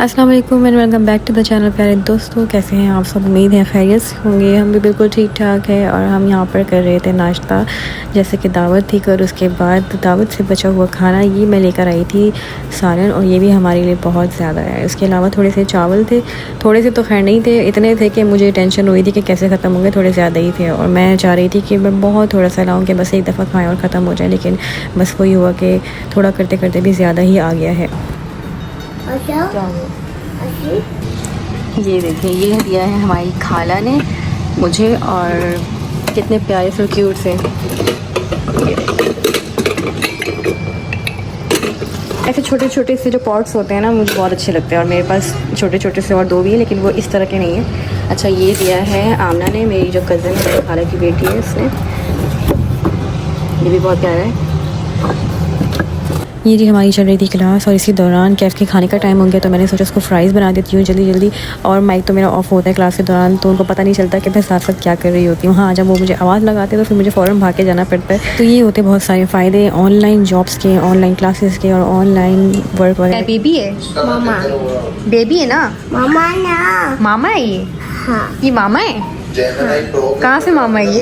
अस्सलाम वालेकुम and welcome back to the channel. प्यारे दोस्तों, कैसे हैं आप सब? उम्मीद है खैरियत से होंगे। हम भी बिल्कुल ठीक ठाक है। और हम यहाँ पर कर रहे थे नाश्ता, जैसे कि दावत थी। और उसके बाद दावत से बचा हुआ खाना ये मैं लेकर आई थी सालन, और ये भी हमारे लिए बहुत ज़्यादा है। इसके अलावा थोड़े से चावल थे, थोड़े से तो खैर नहीं थे, इतने थे कि मुझे टेंशन हुई थी कि कैसे ख़त्म होंगे। थोड़े ज़्यादा ही थे और मैं चाह रही थी कि मैं बहुत थोड़ा सा लाऊँ कि बस एक दफ़ा खाएँ और ख़त्म हो जाए, लेकिन बस वही हुआ कि थोड़ा करते करते भी ज़्यादा ही आ गया है। ये देखिए, ये दिया है हमारी खाला ने मुझे, और कितने प्यारे से क्यूट से। ऐसे छोटे छोटे से जो पॉट्स होते हैं ना, मुझे बहुत अच्छे लगते हैं। और मेरे पास छोटे छोटे से और दो भी हैं, लेकिन वो इस तरह के नहीं है। अच्छा, ये दिया है आमना ने, मेरी जो कज़न है, खाला की बेटी है, उसने। ये भी बहुत प्यारा है। ये जी हमारी चल रही थी क्लास, और इसी दौरान कैफ़ के खाने का टाइम हो गया, तो मैंने सोचा उसको फ्राइज़ बना देती हूँ जल्दी जल्दी। और माइक तो मेरा ऑफ होता है क्लास के दौरान, तो उनको पता नहीं चलता कि मैं साथ साथ क्या कर रही होती हूँ। हाँ, जब वो मुझे आवाज़ लगाते हैं तो फिर मुझे फ़ौरन भाग के जाना पड़ता है। तो ये होते बहुत सारे फ़ायदे ऑनलाइन जॉब्स के, ऑनलाइन क्लासेस के और ऑनलाइन वर्क वगैरह। बेबी है मामा, बेबी है ना मामा, ना मामा है ये। हाँ, ये मामा है। हाँ। कहाँ से मामा है ये?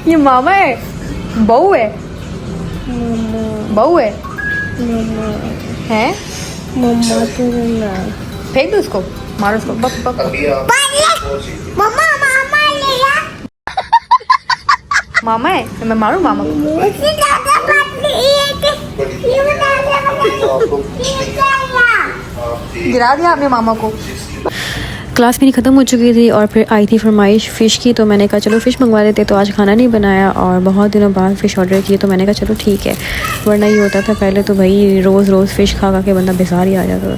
ये मामा है, बहू है, बहू है, हैं? फेंक दो उसको, मारो उसको, बक बक। मामा मामा ले या। मामा है, मैं मारूं मामा को? गिरा दिया आपने मामा को। क्लास मेरी ख़त्म हो चुकी थी और फिर आई थी फरमाइश फ़िश की, तो मैंने कहा चलो फ़िश मंगवा लेते। तो आज खाना नहीं बनाया और बहुत दिनों बाद फ़िश ऑर्डर किए, तो मैंने कहा चलो ठीक है, वरना ये होता था पहले तो भाई रोज़ रोज़ फ़िश खा खा के बंदा बेजार ही आ जाता।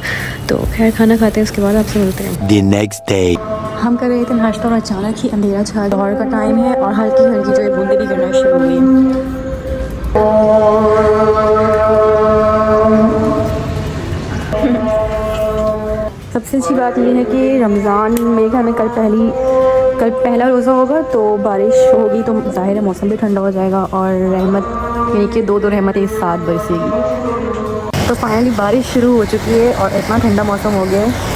तो खैर खाना खाते हैं, उसके बाद आपसे मिलते हैं। The next day. हम कर रहे थे नाश्ता और अचानक ही अंधेरा छा, दोपहर का टाइम है और हल्की हल्की जो है बूंदे भी गिरना शुरू हो गई। सबसे अच्छी बात यह है कि रमज़ान में घर में कल पहला रोज़ा होगा, तो बारिश होगी तो ज़ाहिर है मौसम भी ठंडा हो जाएगा और रहमत यानी कि दो रहमतें एक साथ बरसेगी। तो फाइनली बारिश शुरू हो चुकी है और इतना ठंडा मौसम हो गया है।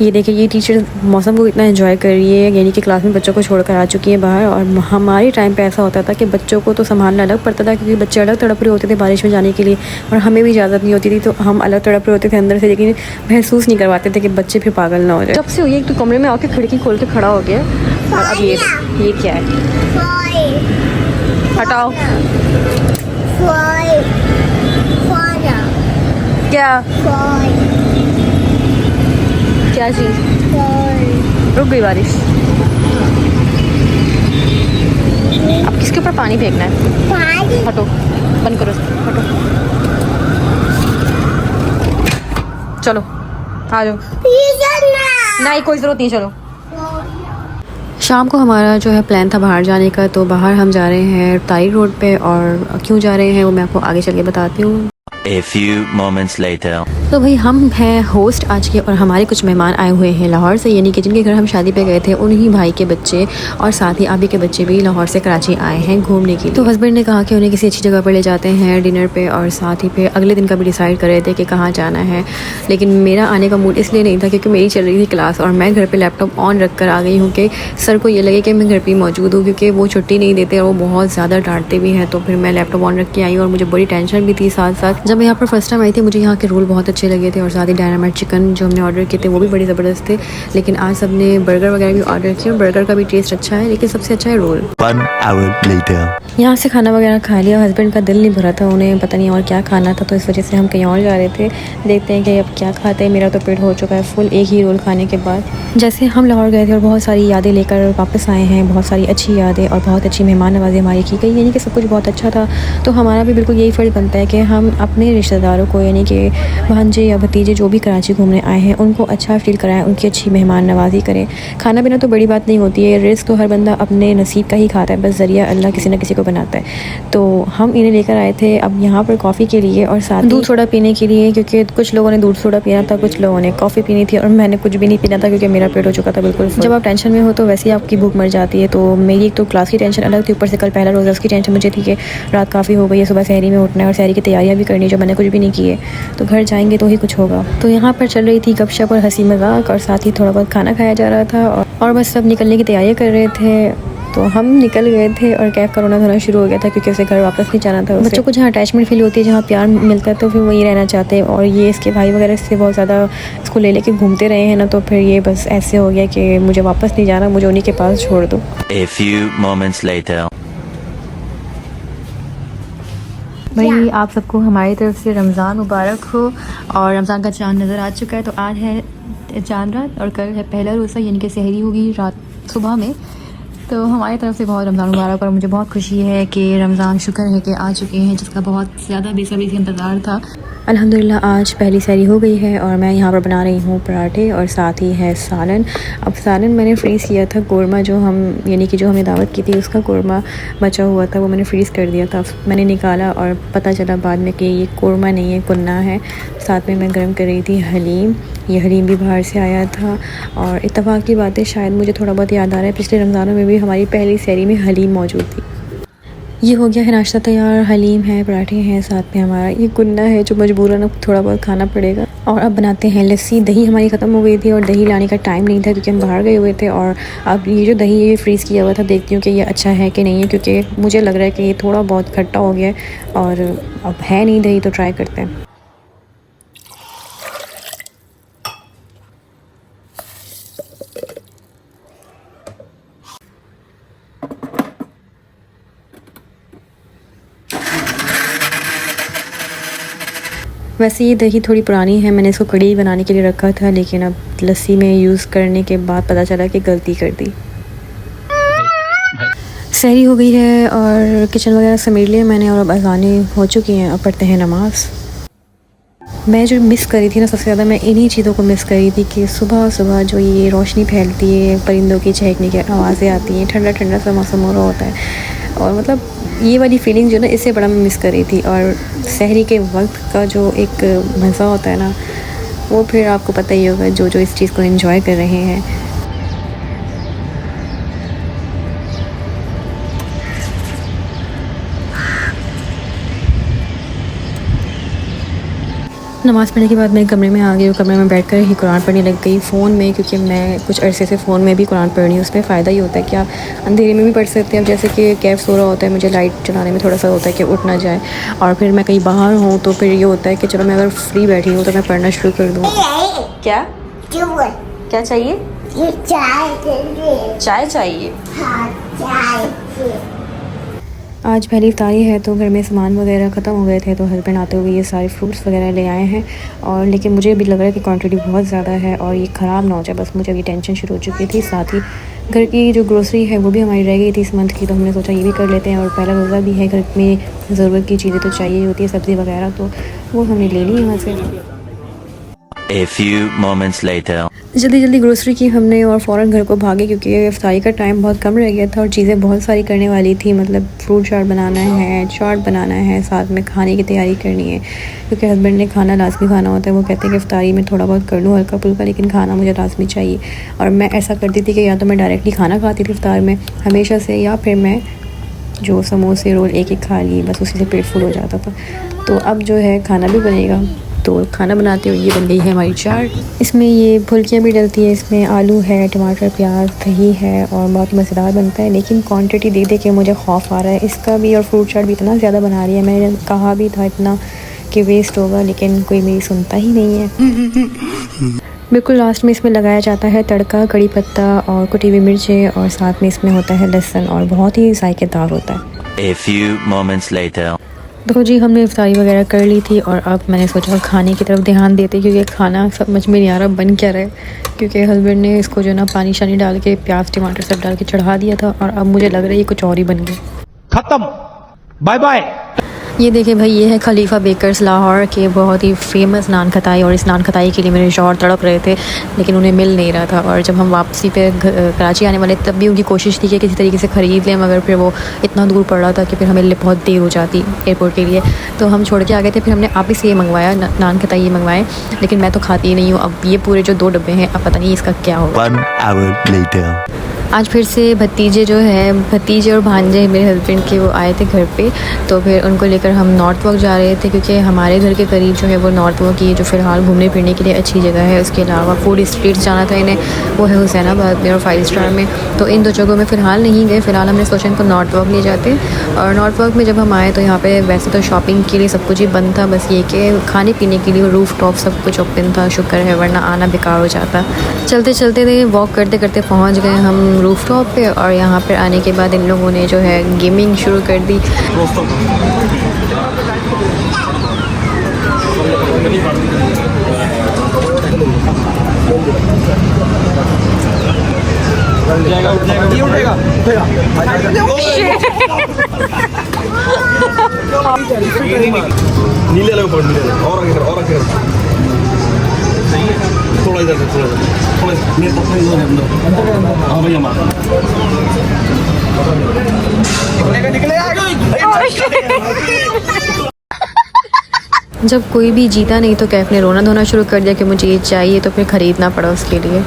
ये देखिए, ये टीचर मौसम को इतना एंजॉय कर रही है, यानी कि क्लास में बच्चों को छोड़कर आ चुकी है बाहर। और हमारे टाइम पे ऐसा होता था कि बच्चों को तो संभालना अलग पड़ता था, क्योंकि बच्चे अलग तड़प रहे होते थे बारिश में जाने के लिए, और हमें भी इजाज़त नहीं होती थी, तो हम अलग तड़प रहे होते थे अंदर से, लेकिन महसूस नहीं करवाते थे कि बच्चे फिर पागल ना हो जाए। जब से हुई एक तो कमरे में आके खिड़की खोल के खड़ा हो गया। और अब ये क्या है? हटाओ। क्या चीज़? रुक गई बारिश। अब किसके ऊपर पानी फेंकना है? हटो, बंद करो, हटो। चलो आ जाओ। नहीं, कोई ज़रूरत नहीं, चलो। शाम को हमारा जो है प्लान था बाहर जाने का, तो बाहर हम जा रहे हैं तारी रोड पे, और क्यों जा रहे हैं वो मैं आपको आगे चल के बताती हूँ। A few moments later. तो भाई हम हैं होस्ट आज के, और हमारे कुछ मेहमान आए हुए हैं लाहौर से, यानी कि जिनके घर हम शादी पे गए थे उन्हीं भाई के बच्चे और साथ ही आबी के बच्चे भी लाहौर से कराची आए हैं घूमने के लिए। तो हस्बैंड ने कहा कि उन्हें किसी अच्छी जगह पर ले जाते हैं डिनर पे, और साथ ही फिर अगले दिन का भी डिसाइड कर रहे थे कि कहाँ जाना है। लेकिन मेरा आने का मूड इसलिए नहीं था क्योंकि मेरी चल रही थी क्लास, और मैं घर पर लैपटॉप ऑन रख कर आ गई हूँ कि सर को ये लगे कि मैं घर पर मौजूद हूँ, क्योंकि वो छुट्टी नहीं देते और वो बहुत ज़्यादा डांटते भी हैं। तो फिर मैं लैपटॉप ऑन रख के आई, और मुझे बड़ी टेंशन भी थी साथ साथ। जब मैं यहाँ पर फर्स्ट टाइम आई थी, मुझे यहाँ के रोल बहुत अच्छे लगे थे, और साथ ही डायनामाइट चिकन जो हमने ऑर्डर किए थे वो भी बड़े ज़बरदस्त थे। लेकिन आज सबने बर्गर वगैरह भी ऑर्डर किए, और बर्गर का भी टेस्ट अच्छा है, लेकिन सबसे अच्छा है रोल। 1 hour later. यहाँ से खाना वगैरह खा लिया। हस्बैंड का दिल नहीं भरा था, उन्हें पता नहीं और क्या खाना था, तो इस वजह से हम कहीं और जा रहे थे। देखते हैं कि अब क्या खाते हैं। मेरा तो पेट हो चुका है फुल एक ही रोल खाने के बाद। जैसे हम लाहौर गए थे और बहुत सारी यादें लेकर वापस आए हैं, बहुत सारी अच्छी यादें और बहुत अच्छी मेहमान नवाज़ी हमारी की गई, यानी कि सब कुछ बहुत अच्छा था। तो हमारा भी बिल्कुल यही फ़र्ज़ बनता है कि हम अपने अपने रिश्तेदारों को यानी कि भांजे या भतीजे जो भी कराची घूमने आए हैं उनको अच्छा फील कराएं, उनकी अच्छी मेहमान नवाजी करें। खाना पीना तो बड़ी बात नहीं होती है, रिस्क तो हर बंदा अपने नसीब का ही खाता है, बस ज़रिया अल्लाह किसी न किसी को बनाता है। तो हम इन्हें लेकर आए थे अब यहाँ पर कॉफ़ी के लिए और साथ दूध सोडा पीने के लिए, क्योंकि कुछ लोगों ने दूध सोडा पीना था, कुछ लोगों ने कॉफ़ी पीनी थी और मैंने कुछ भी नहीं पीना था क्योंकि मेरा पेट हो चुका था बिल्कुल। जब आप टेंशन में हो तो वैसे ही आपकी भूख मर जाती है। तो मेरी एक तो क्लास की टेंशन अलग थी, ऊपर से कल पहला रोज़ा, उसकी टेंशन मुझे थी कि रात काफ़ी हो गई है, सुबह सहरी में उठना है और सहरी की तैयारियाँ भी करनी है जो मैंने कुछ भी नहीं की है। तो घर जाएंगे तो ही कुछ होगा। तो यहाँ पर चल रही थी गपशप और हंसी मजाक और साथ ही थोड़ा बहुत खाना खाया जा रहा था और बस सब निकलने की तैयारियाँ कर रहे थे। तो हम निकल गए थे और कैब का रोना धोना शुरू हो गया था क्योंकि उसे घर वापस नहीं जाना था। बच्चों को जहाँ अटैचमेंट फील होती है, जहाँ प्यार मिलता है तो फिर वहीं रहना चाहते हैं। और ये इसके भाई वगैरह से बहुत ज़्यादा इसको ले लेके घूमते रहे हैं ना, तो फिर ये बस ऐसे हो गया कि मुझे वापस नहीं जाना, मुझे उन्हीं के पास छोड़ दो। A few moments later. भाई आप सबको हमारी तरफ से रमज़ान मुबारक हो और रमज़ान का चाँद नज़र आ चुका है। तो आज है चाँद रात और कल है पहला रोज़ा यानी कि सहरी होगी रात सुबह में। तो हमारी तरफ से बहुत रमज़ान मुबारक और मुझे बहुत खुशी है कि रमज़ान शुक्र है कि आ चुके हैं, जिसका बहुत ज़्यादा बेसब्री से इंतज़ार था। अल्हम्दुलिल्लाह आज पहली सहरी हो गई है और मैं यहाँ पर बना रही हूँ पराठे और साथ ही है सालन। अब सालन मैंने फ्रीज़ किया था, कोरमा जो हम यानी कि जो हमने दावत की थी उसका कोरमा बचा हुआ था, वो मैंने फ्रीज़ कर दिया था। मैंने निकाला और पता चला बाद में कि ये कोरमा नहीं है, कुन्ना है। साथ में मैं गर्म कर रही थी हलीम, ये हलीम भी बाहर से आया था। और इत्तफाक की बात है, शायद मुझे थोड़ा बहुत याद आ रहा है पिछले रमज़ानों में भी हमारी पहली सहरी में हलीम मौजूद थी। ये हो गया है नाश्ता तैयार, हलीम है, पराठे हैं, साथ में हमारा ये कुन्ना है जो मजबूरन अब थोड़ा बहुत खाना पड़ेगा। और अब बनाते हैं लस्सी। दही हमारी ख़त्म हो गई थी और दही लाने का टाइम नहीं था क्योंकि हम बाहर गए हुए थे। और अब ये जो दही ये फ्रीज़ किया हुआ था, देखती हूँ कि ये अच्छा है कि नहीं है, क्योंकि मुझे लग रहा है कि ये थोड़ा बहुत खट्टा हो गया है और अब है नहीं दही, तो ट्राई करते हैं। वैसे ये दही थोड़ी पुरानी है, मैंने इसको कड़ी बनाने के लिए रखा था, लेकिन अब लस्सी में यूज़ करने के बाद पता चला कि गलती कर दी। सहरी हो गई है और किचन वगैरह समेट लिया मैंने और अब अज़ानें हो चुकी हैं, अब पढ़ते हैं नमाज़। मैं जो मिस करी थी ना, सबसे ज़्यादा मैं इन्हीं चीज़ों को मिस करी थी कि सुबह सुबह जो ये रोशनी फैलती है, परिंदों की चहकने की आवाज़ें आती हैं, ठंडा ठंडा सा मौसम हो रहा होता है और मतलब ये वाली फीलिंग जो ना, इससे बड़ा मैं मिस कर रही थी। और सहरी के वक्त का जो एक मज़ा होता है ना, वो फिर आपको पता ही होगा जो इस चीज़ को एंजॉय कर रहे हैं। नमाज़ पढ़ने के बाद मैं कमरे में आ गई और कमरे में बैठकर ही कुरान पढ़ने लग गई फ़ोन में, क्योंकि मैं कुछ अरसे से फ़ोन में भी कुरान पढ़ रही हूँ। उसमें फ़ायदा ये होता है कि आप अंधेरे में भी पढ़ सकते हैं। अब जैसे कि कैफ सो रहा होता है, मुझे लाइट चलाने में थोड़ा सा होता है कि उठ ना जाए, और फिर मैं कहीं बाहर हूँ तो फिर ये होता है कि चलो मैं अगर फ्री बैठी हूँ तो मैं पढ़ना शुरू कर दूँ। क्या क्या चाहिए? चाय चाहिए। आज पहली इफ्तारी है तो घर में सामान वगैरह ख़त्म हो गए थे, तो हस्बैंड आते हुए ये सारे फ्रूट्स वगैरह ले आए हैं। और लेकिन मुझे भी लग रहा है कि क्वांटिटी बहुत ज़्यादा है और ये ख़राब ना हो जाए, बस मुझे अभी टेंशन शुरू हो चुकी थी। साथ ही घर की जो ग्रोसरी है वो भी हमारी रह गई थी इस मंथ की, तो हमने सोचा ये भी कर लेते हैं। और पहला रोज़ा भी है, घर में ज़रूरत की चीज़ें तो चाहिए होती है, सब्ज़ी वगैरह, तो वो हमने ले ली यहाँ से। A few moments later. जल्दी ग्रोसरी की हमने और फ़ौरन घर को भागे क्योंकि इफ्तारी का टाइम बहुत कम रह गया था और चीज़ें बहुत सारी करने वाली थी। मतलब फ्रूट चाट बनाना है, चाट बनाना है, साथ में खाने की तैयारी करनी है, क्योंकि हस्बैंड ने खाना लाजमी खाना होता है। वो कहते हैं कि इफ्तारी में थोड़ा बहुत कर लूँ हल्का फुल्का, लेकिन खाना मुझे लाजमी चाहिए। और मैं ऐसा करती थी कि या तो मैं डायरेक्टली खाना खाती थी इफ्तार में हमेशा से, या फिर मैं जो समोसे रोल एक खा ली, बस उसी से पेट फुल हो जाता था। तो अब जो है खाना भी बनेगा, तो खाना बनाते हुए ये बन गई है हमारी चाट। इसमें ये फुल्कियाँ भी डलती है, इसमें आलू है, टमाटर, प्याज, दही है और बहुत मज़ेदार बनता है। लेकिन क्वांटिटी देख के मुझे खौफ आ रहा है इसका भी, और फ्रूट चाट भी इतना ज़्यादा बना रही है। मैंने कहा भी था इतना कि वेस्ट होगा, लेकिन कोई मेरी सुनता ही नहीं है। बिल्कुल लास्ट में इसमें लगाया जाता है तड़का, कड़ी पत्ता और कुटी हुई मिर्चें, और साथ में इसमें होता है लहसुन और बहुत ही जायकेदार होता है। A few moments later. देखो जी, हमने इफ्तारी वगैरह कर ली थी और अब मैंने सोचा खाने की तरफ ध्यान देते, क्योंकि खाना समझ में नहीं आ रहा बन क्या रहा है, क्योंकि हस्बैंड ने इसको जो ना पानी शानी डाल के प्याज टमाटर सब डाल के चढ़ा दिया था और अब मुझे लग रहा है ये कुछ और ही बन गया। खत्म, बाय बाय। ये देखिए भाई, ये है खलीफा बेकर्स लाहौर के बहुत ही फेमस नान खताई, और इस नान खताई के लिए मेरे शौहर तड़प रहे थे लेकिन उन्हें मिल नहीं रहा था। और जब हम वापसी पे कराची आने वाले तब भी उनकी कोशिश थी कि किसी तरीके से ख़रीद लें, मगर फिर वो इतना दूर पड़ रहा था कि फिर हमें बहुत देर हो जाती एयरपोर्ट के लिए, तो हम छोड़ के आ गए थे। फिर हमने आप ही से ये मंगवाया, नान खताई ये मंगवाए, लेकिन मैं तो खाती ही नहीं हूँ। अब ये पूरे जो 2 डब्बे हैं, अब पता नहीं इसका क्या होगा। 1 hour later. आज फिर से भतीजे और भांजे मेरे हस्बैंड के वो आए थे घर पे, तो फिर उनको लेकर हम नॉर्थ वॉक जा रहे थे, क्योंकि हमारे घर के करीब जो है वो नॉर्थ वॉक की जो फ़िलहाल घूमने फिरने के लिए अच्छी जगह है। उसके अलावा फूड स्ट्रीट्स जाना था इन्हें, वो है हुसैनाबाद में और 5 स्टार में। तो इन 2 जगहों में फ़िलहाल नहीं गए, फ़िलहाल हमने सोचा इनको नॉर्थ वॉक ले जाते। और नॉर्थ वॉक में जब हम आए तो यहाँ पे वैसे तो शॉपिंग के लिए सब कुछ ही बंद था, बस ये कि खाने पीने के लिए रूफ टॉप सब कुछ ओपन था, शुक्र है, वरना आना बेकार हो जाता। चलते चलते वॉक करते करते पहुँच गए हम रूफ टॉप पे, और यहाँ पर आने के बाद इन लोगों ने जो है गेमिंग शुरू कर दी। नीले लगे पकड़, नीले और आगे थोड़ा इधर से, थोड़ा मेरे पास अंदर। हाँ भैया मार निकले जब कोई भी जीता नहीं तो कैफ ने रोना धोना शुरू कर दिया कि मुझे ये चाहिए, तो फिर ख़रीदना पड़ा उसके लिए।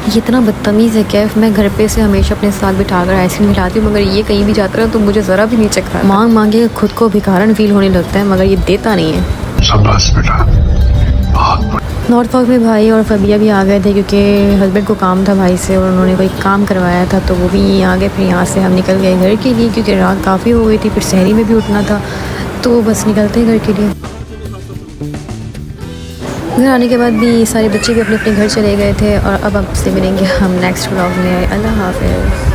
ये इतना बदतमीज़ है कैफ। मैं घर पे से हमेशा अपने साथ बिठा कर आइसक्रीम खिलाती हूँ, मगर ये कहीं भी जाता रहा तो मुझे ज़रा भी नहीं चखता। मांग के खुद को भिखारन फील होने लगता है, मगर ये देता नहीं है। शाबाश बेटा, नॉर्थ वॉक में भाई और फबिया भी आ गए थे, क्योंकि हस्बैंड को काम था भाई से और उन्होंने कोई काम करवाया था, तो वो भी यहीं आ गए। फिर यहाँ से हम निकल गए घर के लिए, क्योंकि रात काफ़ी हो गई थी, फिर सहरी में भी उठना था, तो बस निकलते हैं घर के लिए। घर आने के बाद भी सारे बच्चे भी अपने अपने घर चले गए थे, और अब आपसे मिलेंगे हम नेक्स्ट व्लॉग में। अल्लाह हाफ़िज़।